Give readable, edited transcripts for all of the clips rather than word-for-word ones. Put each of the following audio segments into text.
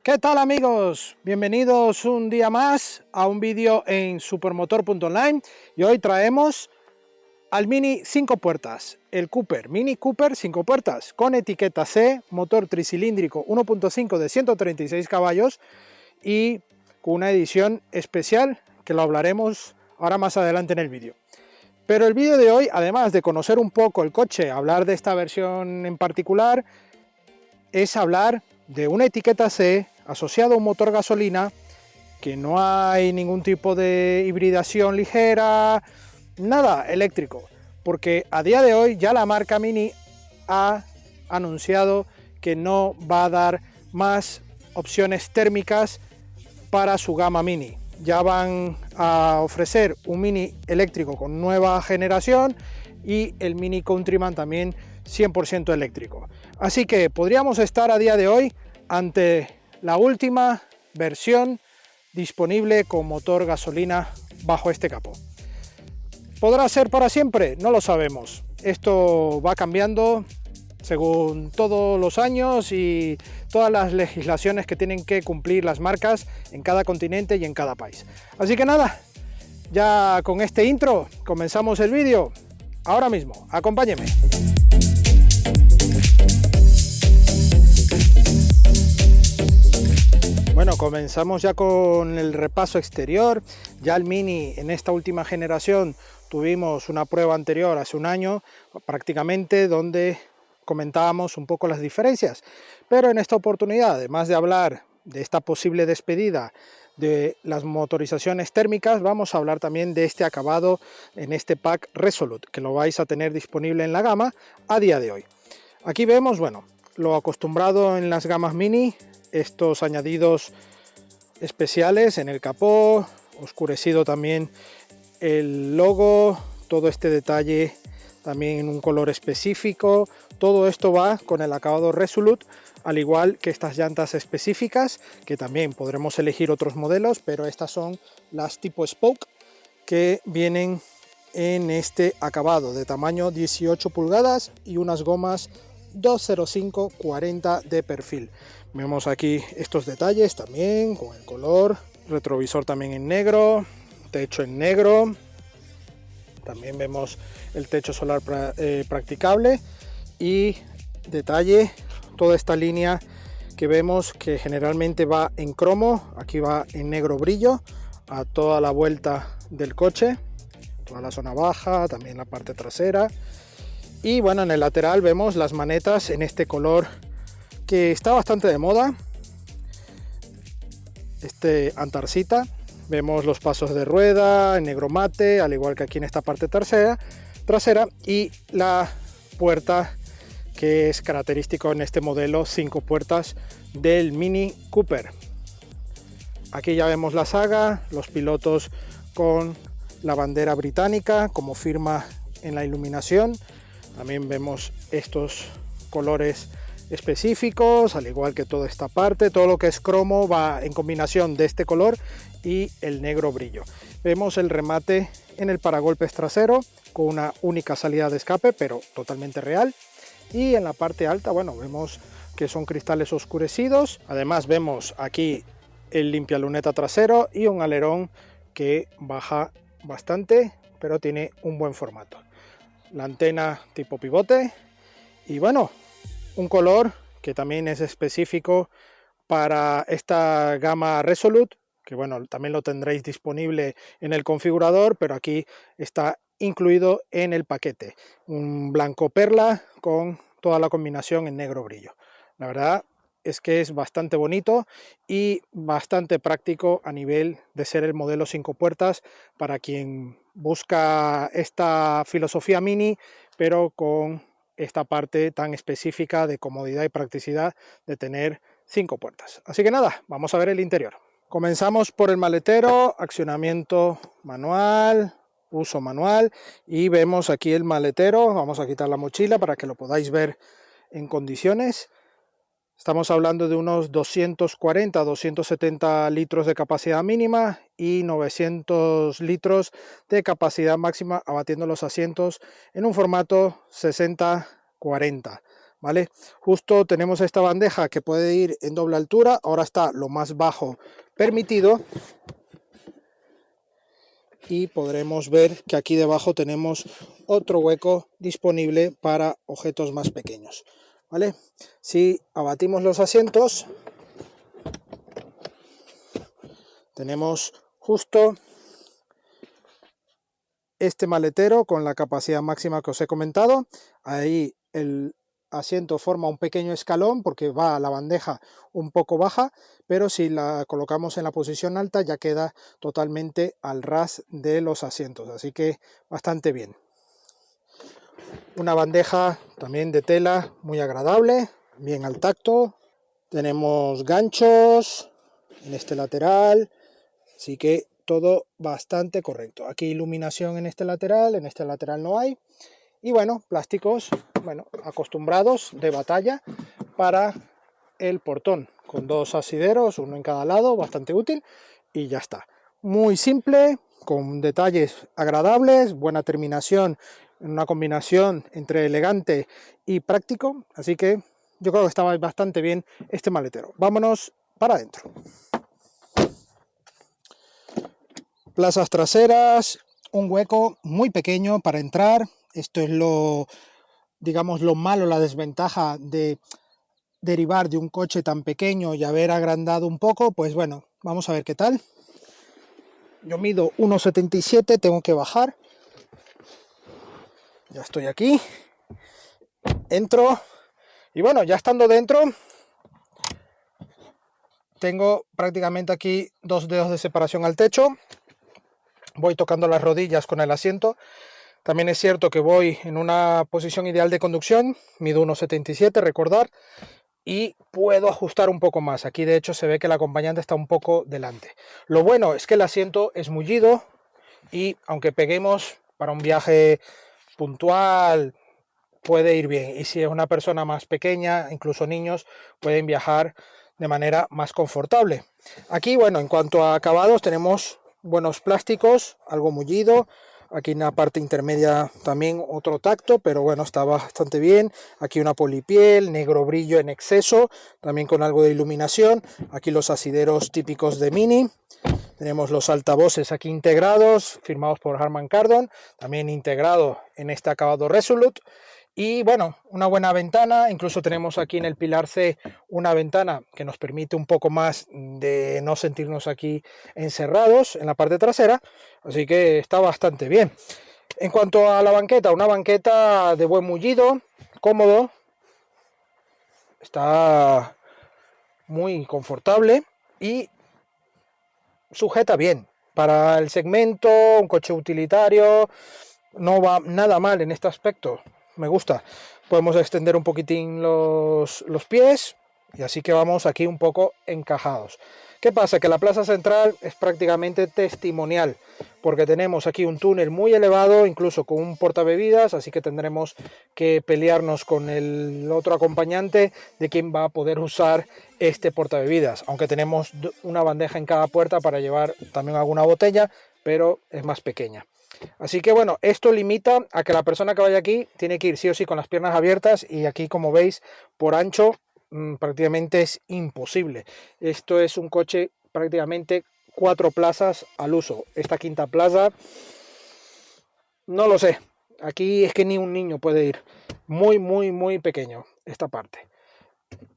¿Qué tal amigos? Bienvenidos un día más a un vídeo en supermotor.online y hoy traemos al Mini 5 puertas, el Cooper, Mini Cooper 5 puertas con etiqueta C, motor tricilíndrico 1.5 de 136 caballos y con una edición especial que lo hablaremos ahora más adelante en el vídeo. Pero el vídeo de hoy, además de conocer un poco el coche, hablar de esta versión en particular, es hablar de una etiqueta C asociada a un motor gasolina, que no hay ningún tipo de hibridación ligera, nada eléctrico, porque a día de hoy ya la marca Mini ha anunciado que no va a dar más opciones térmicas para su gama Mini. Ya van a ofrecer un Mini eléctrico con nueva generación y el Mini Countryman también 100% eléctrico. Así que podríamos estar a día de hoy ante la última versión disponible con motor gasolina bajo este capó. ¿Podrá ser para siempre? No lo sabemos. Esto va cambiando según todos los años y todas las legislaciones que tienen que cumplir las marcas en cada continente y en cada país. Así que nada, ya con este intro comenzamos el vídeo. Ahora mismo, acompáñeme. Bueno, comenzamos ya con el repaso exterior. Ya el Mini en esta última generación tuvimos una prueba anterior hace un año prácticamente, donde comentábamos un poco las diferencias, pero en esta oportunidad, además de hablar de esta posible despedida de las motorizaciones térmicas, vamos a hablar también de este acabado en este pack Resolute, que lo vais a tener disponible en la gama a día de hoy. Aquí vemos, bueno, lo acostumbrado en las gamas Mini, estos añadidos especiales en el capó, oscurecido también el logo, todo este detalle también en un color específico. Todo esto va con el acabado Resolute, al igual que estas llantas específicas, que también podremos elegir otros modelos, pero estas son las tipo Spoke, que vienen en este acabado de tamaño 18 pulgadas y unas gomas 205/40 de perfil. Vemos aquí estos detalles también con el color, retrovisor también en negro, techo en negro. También vemos el techo solar practicable y detalle, toda esta línea que vemos que generalmente va en cromo, aquí va en negro brillo a toda la vuelta del coche, toda la zona baja, también la parte trasera. Y bueno, en el lateral vemos las manetas en este color que está bastante de moda, este antarcita. Vemos los pasos de rueda en negro mate, al igual que aquí en esta parte trasera, y la puerta que es característico en este modelo 5 puertas del Mini Cooper. Aquí ya vemos la saga, los pilotos con la bandera británica como firma en la iluminación. También vemos estos colores específicos, al igual que toda esta parte. Todo lo que es cromo va en combinación de este color y el negro brillo. Vemos el remate en el paragolpes trasero con una única salida de escape, pero totalmente real. Y en la parte alta, bueno, vemos que son cristales oscurecidos. Además vemos aquí el limpialuneta trasero y un alerón que baja bastante, pero tiene un buen formato. La antena tipo pivote y bueno, un color que también es específico para esta gama Resolute, que bueno, también lo tendréis disponible en el configurador, pero aquí está incluido en el paquete. Un blanco perla con toda la combinación en negro brillo. La verdad es que es bastante bonito y bastante práctico a nivel de ser el modelo 5 puertas para quien busca esta filosofía Mini, pero con esta parte tan específica de comodidad y practicidad de tener 5 puertas. Así que nada, vamos a ver el interior. Comenzamos por el maletero, accionamiento manual, uso manual, y vemos aquí el maletero. Vamos a quitar la mochila para que lo podáis ver en condiciones. Estamos hablando de unos 240-270 litros de capacidad mínima y 900 litros de capacidad máxima, abatiendo los asientos en un formato 60-40, ¿vale? Justo tenemos esta bandeja que puede ir en doble altura, ahora está lo más bajo permitido, y podremos ver que aquí debajo tenemos otro hueco disponible para objetos más pequeños, ¿vale? Si abatimos los asientos, tenemos justo este maletero con la capacidad máxima que os he comentado. Ahí el asiento forma un pequeño escalón porque va a la bandeja un poco baja, pero si la colocamos en la posición alta ya queda totalmente al ras de los asientos, así que bastante bien. Una bandeja también de tela muy agradable, bien al tacto. Tenemos ganchos en este lateral, así que todo bastante correcto. Aquí iluminación en este lateral no hay. Y bueno, plásticos, bueno, acostumbrados de batalla para el portón, con dos asideros, uno en cada lado, bastante útil, y ya está. Muy simple, con detalles agradables, buena terminación, una combinación entre elegante y práctico, así que yo creo que estaba bastante bien este maletero. Vámonos para adentro. Plazas traseras, un hueco muy pequeño para entrar. Esto es lo, digamos, lo malo, la desventaja de derivar de un coche tan pequeño y haber agrandado un poco. Pues bueno, vamos a ver qué tal. Yo mido 1,77, tengo que bajar. Ya estoy aquí. Entro. Y bueno, ya estando dentro, tengo prácticamente aquí 2 dedos de separación al techo. Voy tocando las rodillas con el asiento. También es cierto que voy en una posición ideal de conducción, mido 1,77, recordar, y puedo ajustar un poco más. Aquí de hecho se ve que el acompañante está un poco delante. Lo bueno es que el asiento es mullido y aunque peguemos para un viaje puntual puede ir bien. Y si es una persona más pequeña, incluso niños, pueden viajar de manera más confortable. Aquí, bueno, en cuanto a acabados tenemos buenos plásticos, algo mullido. Aquí en la parte intermedia también otro tacto, pero bueno, está bastante bien. Aquí una polipiel, negro brillo en exceso, también con algo de iluminación. Aquí los asideros típicos de Mini. Tenemos los altavoces aquí integrados, firmados por Harman Kardon, también integrado en este acabado Resolute. Y bueno, una buena ventana, incluso tenemos aquí en el pilar C una ventana que nos permite un poco más de no sentirnos aquí encerrados en la parte trasera, así que está bastante bien. En cuanto a la banqueta, una banqueta de buen mullido, cómodo, está muy confortable y sujeta bien. Para el segmento, un coche utilitario, no va nada mal en este aspecto. Me gusta. Podemos extender un poquitín los pies y así que vamos aquí un poco encajados. ¿Qué pasa? Que la plaza central es prácticamente testimonial porque tenemos aquí un túnel muy elevado, incluso con un portabebidas, así que tendremos que pelearnos con el otro acompañante de quién va a poder usar este portabebidas, aunque tenemos una bandeja en cada puerta para llevar también alguna botella, pero es más pequeña. Así que bueno, esto limita a que la persona que vaya aquí tiene que ir sí o sí con las piernas abiertas y aquí, como veis, por ancho prácticamente es imposible. Esto es un coche prácticamente 4 plazas al uso. Esta quinta plaza, no lo sé. Aquí es que ni un niño puede ir. Muy pequeño esta parte.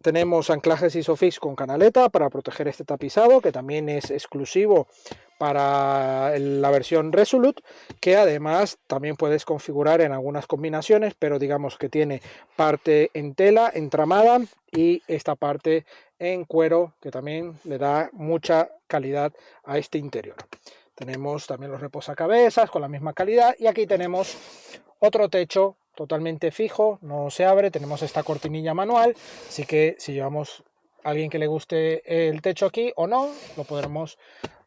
Tenemos anclajes Isofix con canaleta para proteger este tapizado, que también es exclusivo para la versión Resolute, que además también puedes configurar en algunas combinaciones, pero digamos que tiene parte en tela entramada y esta parte en cuero, que también le da mucha calidad a este interior. Tenemos también los reposacabezas con la misma calidad y aquí tenemos otro techo totalmente fijo, no se abre, tenemos esta cortinilla manual, así que si llevamos a alguien que le guste el techo aquí o no, lo podremos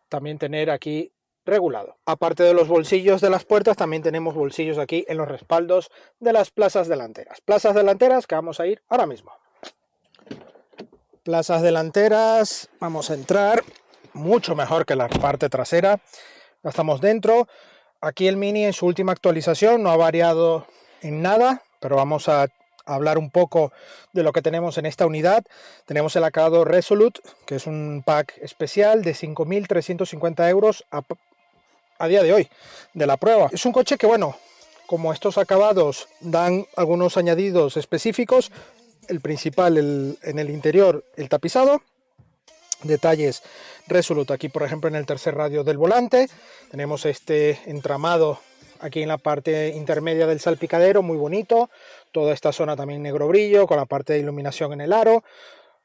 también tener aquí regulado. Aparte de los bolsillos de las puertas, también tenemos bolsillos aquí en los respaldos de las plazas delanteras. Plazas delanteras que vamos a ir ahora mismo. Plazas delanteras, vamos a entrar, mucho mejor que la parte trasera. Ya estamos dentro. Aquí el Mini en su última actualización no ha variado en nada, pero vamos a hablar un poco de lo que tenemos en esta unidad. Tenemos el acabado Resolute, que es un pack especial de 5.350 euros a día de hoy de la prueba. Es un coche que, bueno, como estos acabados dan algunos añadidos específicos, el principal en el interior, el tapizado, detalles Resolute aquí, por ejemplo, en el tercer radio del volante. Tenemos este entramado aquí en la parte intermedia del salpicadero, muy bonito. Toda esta zona también negro brillo, con la parte de iluminación en el aro,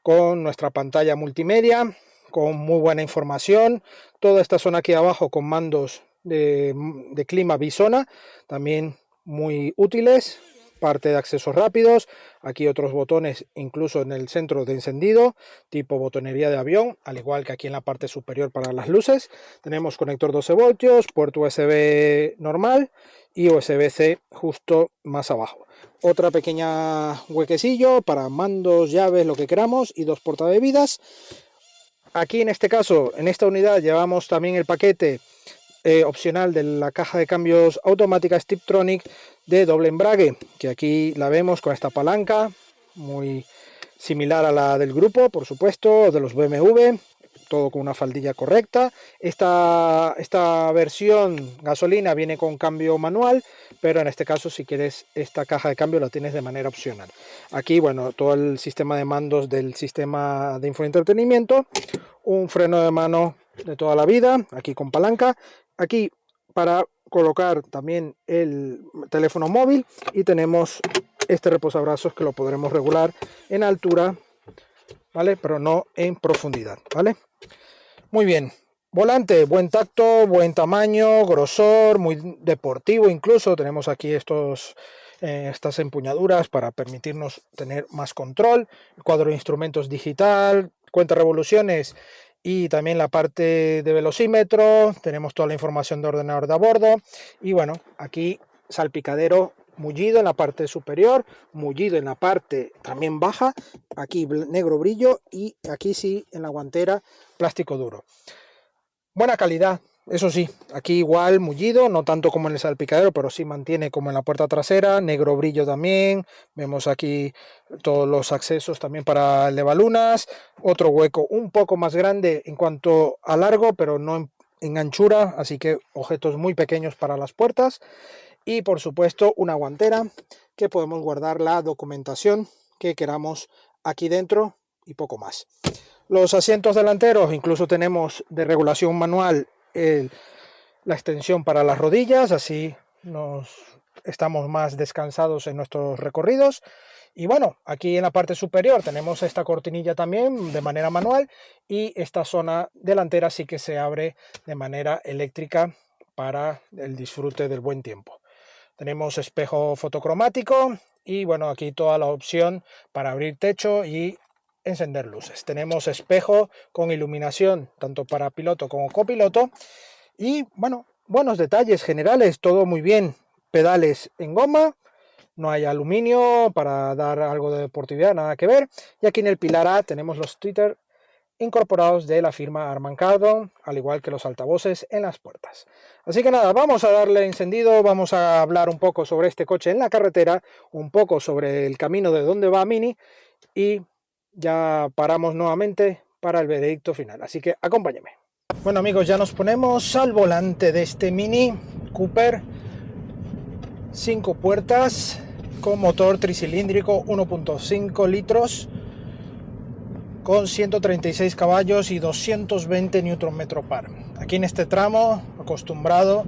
con nuestra pantalla multimedia, con muy buena información. Toda esta zona aquí abajo con mandos de clima bisona, también muy útiles. Parte de accesos rápidos, aquí otros botones incluso en el centro de encendido, tipo botonería de avión, al igual que aquí en la parte superior para las luces. Tenemos conector 12 voltios, puerto USB normal y USB-C justo más abajo. Otra pequeña huequecillo para mandos, llaves, lo que queramos, y dos portabebidas. Aquí en este caso, en esta unidad, llevamos también el paquete opcional de la caja de cambios automática Steptronic de doble embrague, que aquí la vemos con esta palanca muy similar a la del grupo, por supuesto, de los BMW, todo con una faldilla correcta. Esta versión gasolina viene con cambio manual, pero en este caso, si quieres esta caja de cambio, la tienes de manera opcional. Aquí, bueno, todo el sistema de mandos del sistema de infoentretenimiento, un freno de mano de toda la vida, aquí con palanca, aquí para colocar también el teléfono móvil, y tenemos este reposabrazos que lo podremos regular en altura, ¿vale? Pero no en profundidad, ¿vale? Muy bien. Volante, buen tacto, buen tamaño, grosor, muy deportivo incluso. Tenemos aquí estas empuñaduras para permitirnos tener más control. El cuadro de instrumentos digital, cuenta revoluciones y también la parte de velocímetro. Tenemos toda la información de ordenador de a bordo. Y bueno, aquí salpicadero mullido en la parte superior, mullido en la parte también baja, aquí negro brillo, y aquí sí en la guantera plástico duro. Buena calidad, eso sí, aquí igual mullido, no tanto como en el salpicadero, pero sí mantiene como en la puerta trasera, negro brillo también. Vemos aquí todos los accesos también para el levalunas, otro hueco un poco más grande en cuanto a largo, pero no en anchura, así que objetos muy pequeños para las puertas. Y por supuesto una guantera que podemos guardar la documentación que queramos aquí dentro y poco más. Los asientos delanteros, incluso tenemos de regulación manual la extensión para las rodillas, así estamos más descansados en nuestros recorridos. Y bueno, aquí en la parte superior tenemos esta cortinilla también de manera manual, y esta zona delantera sí que se abre de manera eléctrica para el disfrute del buen tiempo. Tenemos espejo fotocromático y bueno, aquí toda la opción para abrir techo y encender luces. Tenemos espejo con iluminación tanto para piloto como copiloto, y bueno, buenos detalles generales, todo muy bien. Pedales en goma, no hay aluminio para dar algo de deportividad, nada que ver. Y aquí en el pilar A tenemos los tweeters incorporados de la firma Harman Kardon, al igual que los altavoces en las puertas. Así que nada, vamos a darle encendido, vamos a hablar un poco sobre este coche en la carretera, un poco sobre el camino de dónde va Mini, y ya paramos nuevamente para el veredicto final. Así que acompáñenme. Bueno amigos, ya nos ponemos al volante de este Mini Cooper 5 puertas con motor tricilíndrico 1.5 litros con 136 caballos y 220 Nm par. Aquí en este tramo, acostumbrado,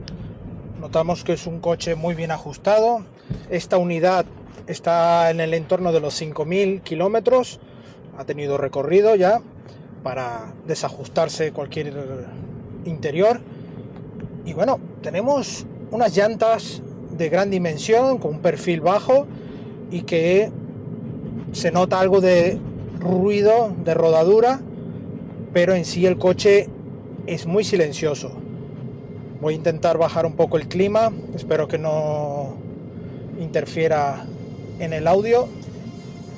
notamos que es un coche muy bien ajustado. Esta unidad está en el entorno de los 5.000 kilómetros, ha tenido recorrido ya para desajustarse cualquier interior. Y bueno, tenemos unas llantas de gran dimensión con un perfil bajo y que se nota algo de ruido de rodadura, pero en sí el coche es muy silencioso. Voy a intentar bajar un poco el clima, espero que no interfiera en el audio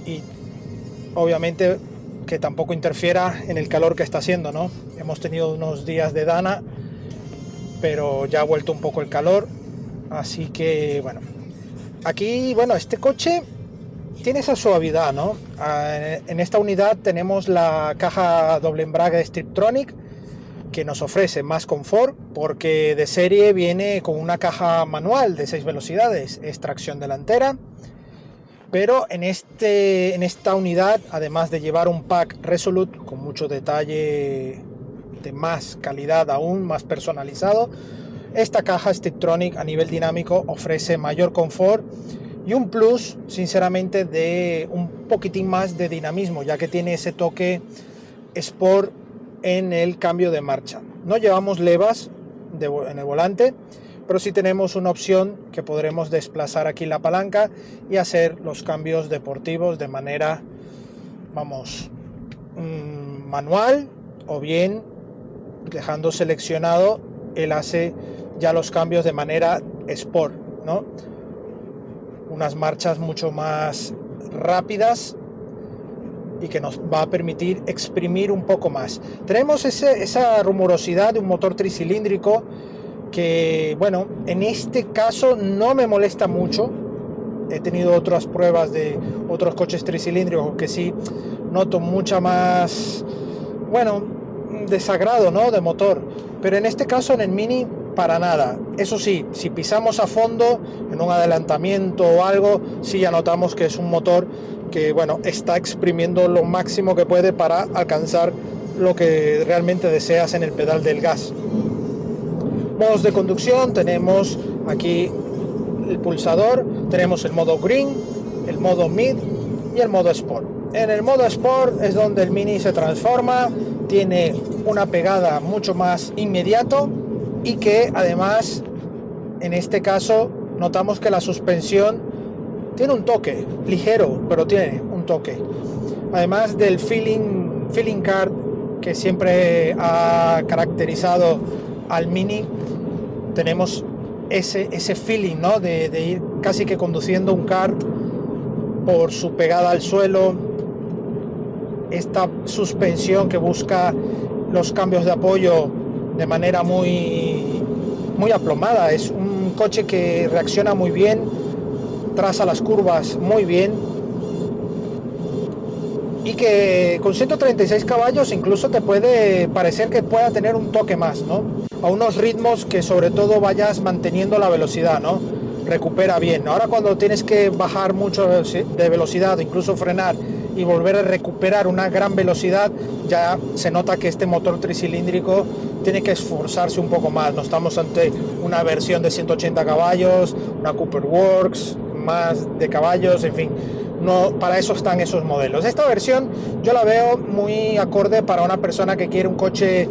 y obviamente que tampoco interfiera en el calor que está haciendo, ¿no? Hemos tenido unos días de dana, pero ya ha vuelto un poco el calor, así que bueno, aquí, bueno, este coche tiene esa suavidad, ¿no? En esta unidad tenemos la caja doble embrague de Striptronic, que nos ofrece más confort, porque de serie viene con una caja manual de 6 velocidades, es tracción delantera. Pero en esta unidad, además de llevar un pack Resolute con mucho detalle de más calidad, aún más personalizado, esta caja Striptronic a nivel dinámico ofrece mayor confort y un plus, sinceramente, de un poquitín más de dinamismo, ya que tiene ese toque Sport en el cambio de marcha. No llevamos levas en el volante, pero sí tenemos una opción que podremos desplazar aquí la palanca y hacer los cambios deportivos de manera, manual, o bien dejando seleccionado, él hace ya los cambios de manera Sport, ¿no? Unas marchas mucho más rápidas y que nos va a permitir exprimir un poco más. Tenemos esa rumorosidad de un motor tricilíndrico que, bueno, en este caso no me molesta mucho. He tenido otras pruebas de otros coches tricilíndricos que sí noto mucha más, desagrado, ¿no?, de motor, pero en este caso en el Mini para nada. Eso sí, si pisamos a fondo en un adelantamiento o algo, sí ya notamos que es un motor que, está exprimiendo lo máximo que puede para alcanzar lo que realmente deseas en el pedal del gas. Modos de conducción, tenemos aquí el pulsador, tenemos el modo Green, el modo Mid y el modo Sport. En el modo Sport es donde el Mini se transforma, tiene una pegada mucho más inmediato y que además, en este caso, notamos que la suspensión tiene un toque ligero, pero tiene un toque. Además del feeling card que siempre ha caracterizado al Mini, tenemos ese feeling, ¿no?, de ir casi que conduciendo un kart por su pegada al suelo, esta suspensión que busca los cambios de apoyo de manera muy aplomada. Es un coche que reacciona muy bien, traza las curvas muy bien y que con 136 caballos incluso te puede parecer que pueda tener un toque más, ¿no?, a unos ritmos que sobre todo vayas manteniendo la velocidad, ¿no? Recupera bien. Ahora cuando tienes que bajar mucho de velocidad, incluso frenar y volver a recuperar una gran velocidad, ya se nota que este motor tricilíndrico tiene que esforzarse un poco más. No estamos ante una versión de 180 caballos, una Cooper Works, más de caballos, en fin. No, para eso están esos modelos. Esta versión yo la veo muy acorde para una persona que quiere un coche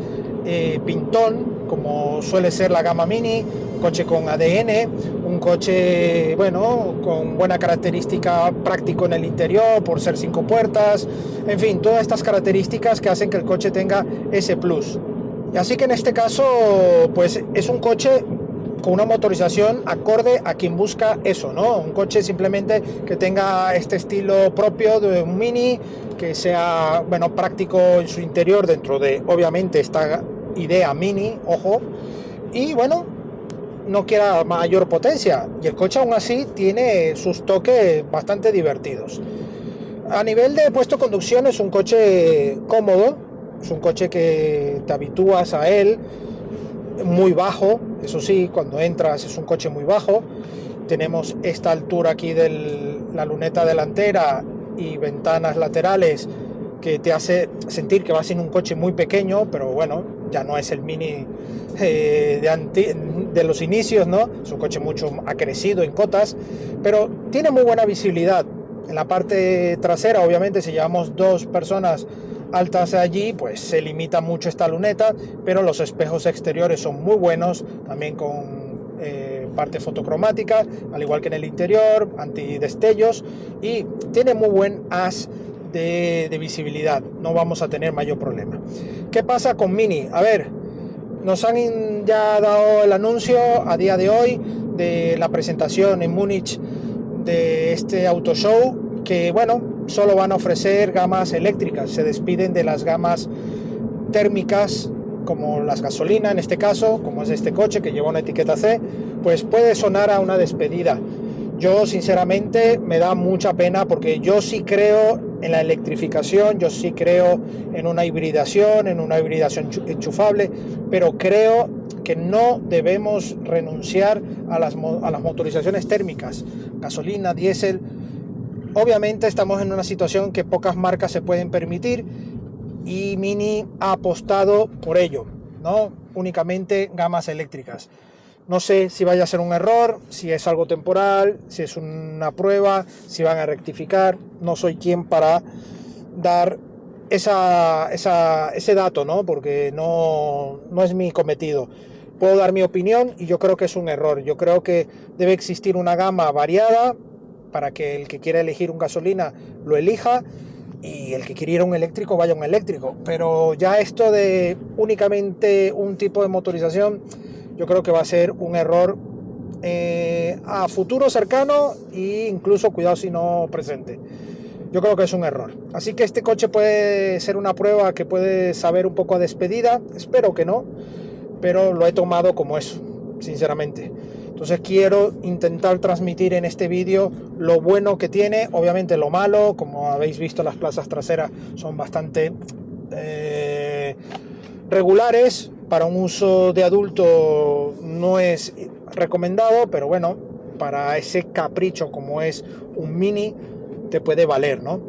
pintón, como suele ser la gama Mini, un coche con ADN, un coche, con buena característica, práctico en el interior por ser 5 puertas, en fin, todas estas características que hacen que el coche tenga ese plus. Y así que en este caso, pues es un coche con una motorización acorde a quien busca eso, ¿no? Un coche simplemente que tenga este estilo propio de un Mini, que sea, práctico en su interior dentro de, obviamente, esta idea Mini, ojo, y no quiera mayor potencia, y el coche aún así tiene sus toques bastante divertidos. A nivel de puesto de conducción es un coche cómodo, es un coche que te habitúas a él, muy bajo, eso sí, cuando entras es un coche muy bajo. Tenemos esta altura aquí de la luneta delantera y ventanas laterales que te hace sentir que vas en un coche muy pequeño, pero ya no es el Mini de los inicios, ¿no? Es un coche mucho acrecido en cotas, pero tiene muy buena visibilidad. En la parte trasera, obviamente, si llevamos 2 personas altas allí, pues se limita mucho esta luneta, pero los espejos exteriores son muy buenos, también con parte fotocromática, al igual que en el interior, antidestellos, y tiene muy buen haz de visibilidad. No vamos a tener mayor problema. ¿Qué pasa con Mini? A ver, nos han ya dado el anuncio a día de hoy de la presentación en Múnich de este auto show, que solo van a ofrecer gamas eléctricas. Se despiden de las gamas térmicas como las gasolina, en este caso, como es este coche que lleva una etiqueta C, pues puede sonar a una despedida. Yo sinceramente me da mucha pena porque yo sí creo en la electrificación, yo sí creo en una hibridación enchufable, pero creo que no debemos renunciar a las motorizaciones térmicas, gasolina, diésel. Obviamente estamos en una situación que pocas marcas se pueden permitir y Mini ha apostado por ello, ¿no? Únicamente gamas eléctricas. No sé si vaya a ser un error, si es algo temporal, si es una prueba, si van a rectificar. No soy quien para dar ese dato, ¿no? Porque no es mi cometido. Puedo dar mi opinión y yo creo que es un error. Yo creo que debe existir una gama variada para que el que quiera elegir un gasolina lo elija y el que quiera ir a un eléctrico vaya a un eléctrico. Pero ya esto de únicamente un tipo de motorización, yo creo que va a ser un error a futuro cercano e incluso, cuidado si no presente. Yo creo que es un error. Así que este coche puede ser una prueba que puede saber un poco a despedida. Espero que no, pero lo he tomado como eso, sinceramente. Entonces quiero intentar transmitir en este vídeo lo bueno que tiene, obviamente lo malo. Como habéis visto, las plazas traseras son bastante regulares. Para un uso de adulto no es recomendado, pero bueno, para ese capricho como es un Mini te puede valer, ¿no?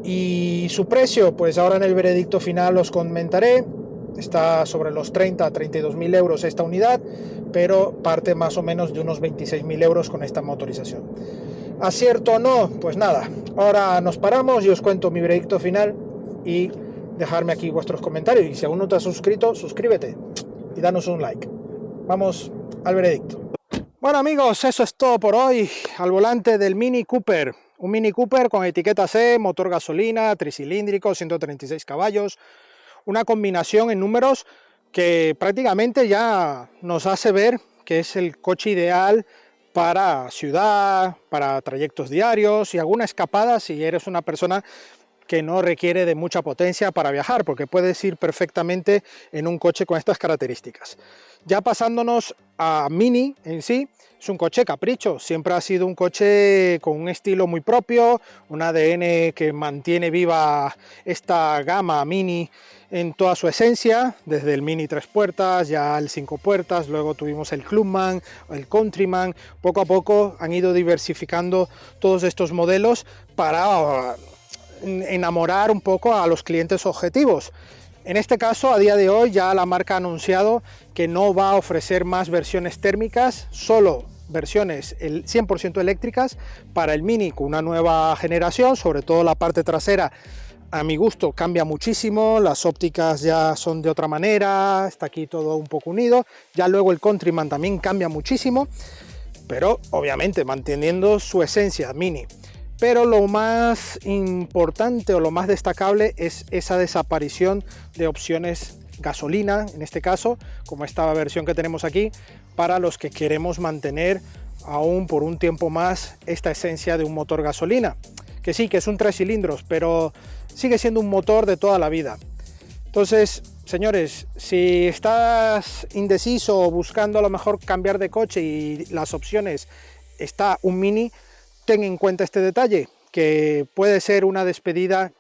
Y su precio, pues ahora en el veredicto final os comentaré. Está sobre los 30 a 32 mil euros esta unidad, pero parte más o menos de unos 26 mil euros con esta motorización. ¿Acierto o no? Pues nada, ahora nos paramos y os cuento mi veredicto final y dejarme aquí vuestros comentarios. Y si aún no te has suscrito, suscríbete y danos un like. Vamos al veredicto. Bueno amigos, eso es todo por hoy al volante del Mini Cooper. Un Mini Cooper con etiqueta C, motor gasolina, tricilíndrico, 136 caballos. Una combinación en números que prácticamente ya nos hace ver que es el coche ideal para ciudad, para trayectos diarios y alguna escapada si eres una persona que no requiere de mucha potencia para viajar, porque puedes ir perfectamente en un coche con estas características. Ya pasándonos a Mini en sí, es un coche capricho, siempre ha sido un coche con un estilo muy propio, un ADN que mantiene viva esta gama Mini en toda su esencia, desde el Mini 3 puertas, ya el 5 puertas, luego tuvimos el Clubman, el Countryman. Poco a poco han ido diversificando todos estos modelos para enamorar un poco a los clientes objetivos. En este caso, a día de hoy, ya la marca ha anunciado que no va a ofrecer más versiones térmicas, solo versiones 100% eléctricas para el Mini con una nueva generación. Sobre todo la parte trasera, a mi gusto, cambia muchísimo, las ópticas ya son de otra manera, está aquí todo un poco unido. Ya luego el Countryman también cambia muchísimo, pero obviamente manteniendo su esencia Mini. Pero lo más importante o lo más destacable es esa desaparición de opciones gasolina, en este caso, como esta versión que tenemos aquí, para los que queremos mantener aún por un tiempo más esta esencia de un motor gasolina. Que sí, que es un 3 cilindros, pero sigue siendo un motor de toda la vida. Entonces, señores, si estás indeciso o buscando a lo mejor cambiar de coche y las opciones está un Mini, ten en cuenta este detalle, que puede ser una despedida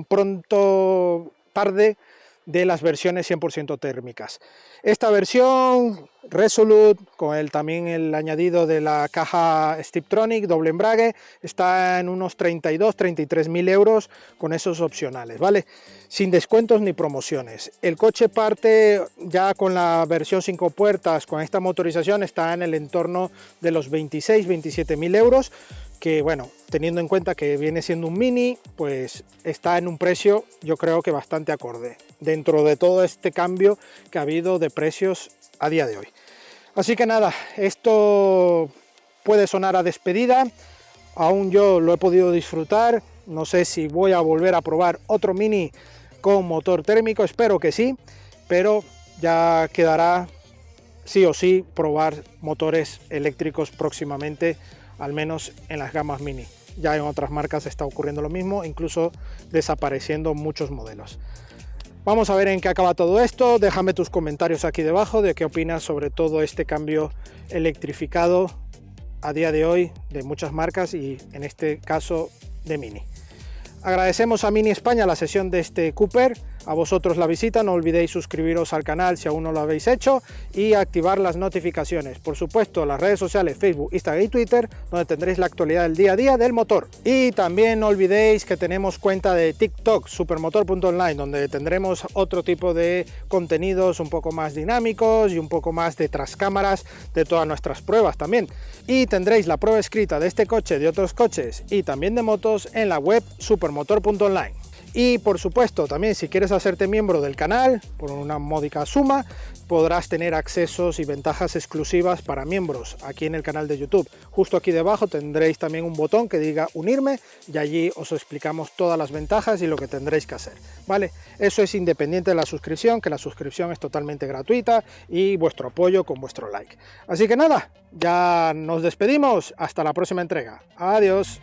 pronto, tarde, de las versiones 100% térmicas. Esta versión Resolute, con también el añadido de la caja Steptronic doble embrague, está en unos 32-33 mil euros con esos opcionales, ¿vale? Sin descuentos ni promociones. El coche parte ya con la versión 5 puertas, con esta motorización, está en el entorno de los 26-27 mil euros, que bueno, teniendo en cuenta que viene siendo un Mini, pues está en un precio yo creo que bastante acorde dentro de todo este cambio que ha habido de precios a día de hoy. Así que nada, esto puede sonar a despedida, aún yo lo he podido disfrutar, no sé si voy a volver a probar otro Mini con motor térmico, espero que sí, pero ya quedará sí o sí probar motores eléctricos próximamente, al menos en las gamas Mini. Ya en otras marcas está ocurriendo lo mismo, incluso desapareciendo muchos modelos. Vamos a ver en qué acaba todo esto. Déjame tus comentarios aquí debajo de qué opinas sobre todo este cambio electrificado a día de hoy de muchas marcas y en este caso de Mini. Agradecemos a Mini España la sesión de este Cooper, a vosotros la visita, no olvidéis suscribiros al canal si aún no lo habéis hecho y activar las notificaciones. Por supuesto, las redes sociales Facebook, Instagram y Twitter, donde tendréis la actualidad del día a día del motor. Y también no olvidéis que tenemos cuenta de TikTok, supermotor.online, donde tendremos otro tipo de contenidos un poco más dinámicos y un poco más de tras cámaras de todas nuestras pruebas también. Y tendréis la prueba escrita de este coche, de otros coches y también de motos en la web supermotor.online. Y por supuesto, también si quieres hacerte miembro del canal por una módica suma, podrás tener accesos y ventajas exclusivas para miembros aquí en el canal de YouTube. Justo aquí debajo tendréis también un botón que diga unirme y allí os explicamos todas las ventajas y lo que tendréis que hacer, ¿vale? Eso es independiente de la suscripción, que la suscripción es totalmente gratuita y vuestro apoyo con vuestro like. Así que nada, ya nos despedimos, hasta la próxima entrega. Adiós.